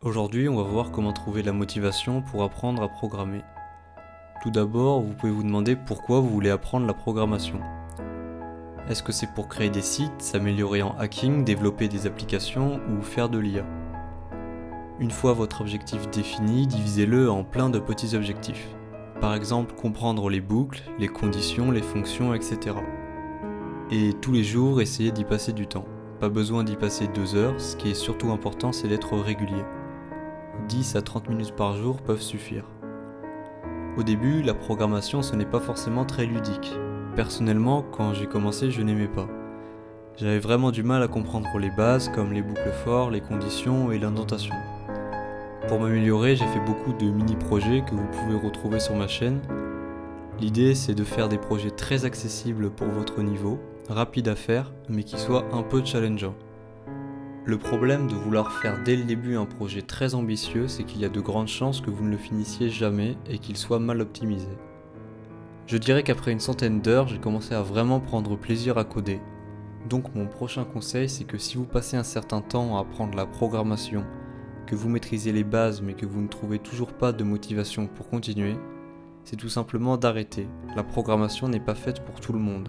Aujourd'hui, on va voir comment trouver la motivation pour apprendre à programmer. Tout d'abord, vous pouvez vous demander pourquoi vous voulez apprendre la programmation. Est-ce que c'est pour créer des sites, s'améliorer en hacking, développer des applications ou faire de l'IA? Une fois votre objectif défini, divisez-le en plein de petits objectifs. Par exemple, comprendre les boucles, les conditions, les fonctions, etc. Et tous les jours, essayez d'y passer du temps. Pas besoin d'y passer 2 heures, ce qui est surtout important, c'est d'être régulier. 10 à 30 minutes par jour peuvent suffire. Au début, la programmation ce n'est pas forcément très ludique. Personnellement, quand j'ai commencé, je n'aimais pas. J'avais vraiment du mal à comprendre les bases comme les boucles for, les conditions et l'indentation. Pour m'améliorer, j'ai fait beaucoup de mini-projets que vous pouvez retrouver sur ma chaîne. L'idée, c'est de faire des projets très accessibles pour votre niveau, rapides à faire, mais qui soient un peu challengeants. Le problème de vouloir faire dès le début un projet très ambitieux, c'est qu'il y a de grandes chances que vous ne le finissiez jamais et qu'il soit mal optimisé. Je dirais qu'après une centaine d'heures, j'ai commencé à vraiment prendre plaisir à coder. Donc mon prochain conseil, c'est que si vous passez un certain temps à apprendre la programmation, que vous maîtrisez les bases mais que vous ne trouvez toujours pas de motivation pour continuer, c'est tout simplement d'arrêter. La programmation n'est pas faite pour tout le monde.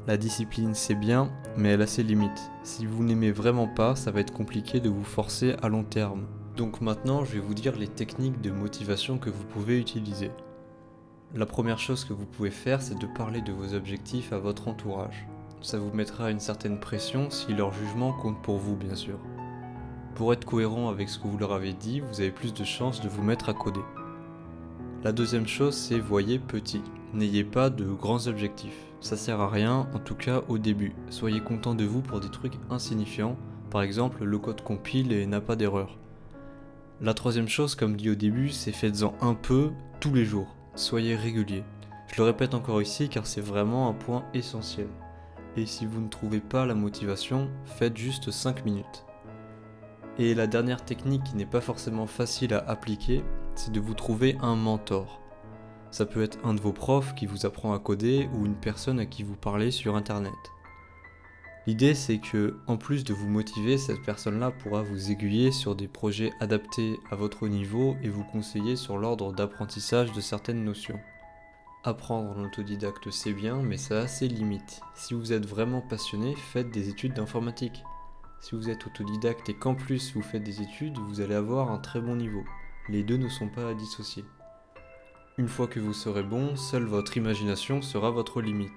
La discipline c'est bien, mais elle a ses limites. Si vous n'aimez vraiment pas, ça va être compliqué de vous forcer à long terme. Donc maintenant, je vais vous dire les techniques de motivation que vous pouvez utiliser. La première chose que vous pouvez faire, c'est de parler de vos objectifs à votre entourage. Ça vous mettra une certaine pression si leur jugement compte pour vous, bien sûr. Pour être cohérent avec ce que vous leur avez dit, vous avez plus de chances de vous mettre à coder. La deuxième chose, c'est voyez petit. N'ayez pas de grands objectifs. Ça sert à rien, en tout cas au début. Soyez content de vous pour des trucs insignifiants. Par exemple, le code compile et n'a pas d'erreur. La troisième chose, comme dit au début, c'est faites-en un peu tous les jours. Soyez régulier. Je le répète encore ici car c'est vraiment un point essentiel. Et si vous ne trouvez pas la motivation, faites juste 5 minutes. Et la dernière technique qui n'est pas forcément facile à appliquer, c'est de vous trouver un mentor. Ça peut être un de vos profs qui vous apprend à coder ou une personne à qui vous parlez sur internet. L'idée c'est que, en plus de vous motiver, cette personne-là pourra vous aiguiller sur des projets adaptés à votre niveau et vous conseiller sur l'ordre d'apprentissage de certaines notions. Apprendre en autodidacte c'est bien, mais ça a ses limites. Si vous êtes vraiment passionné, faites des études d'informatique. Si vous êtes autodidacte et qu'en plus vous faites des études, vous allez avoir un très bon niveau. Les deux ne sont pas à dissocier. Une fois que vous serez bon, seule votre imagination sera votre limite.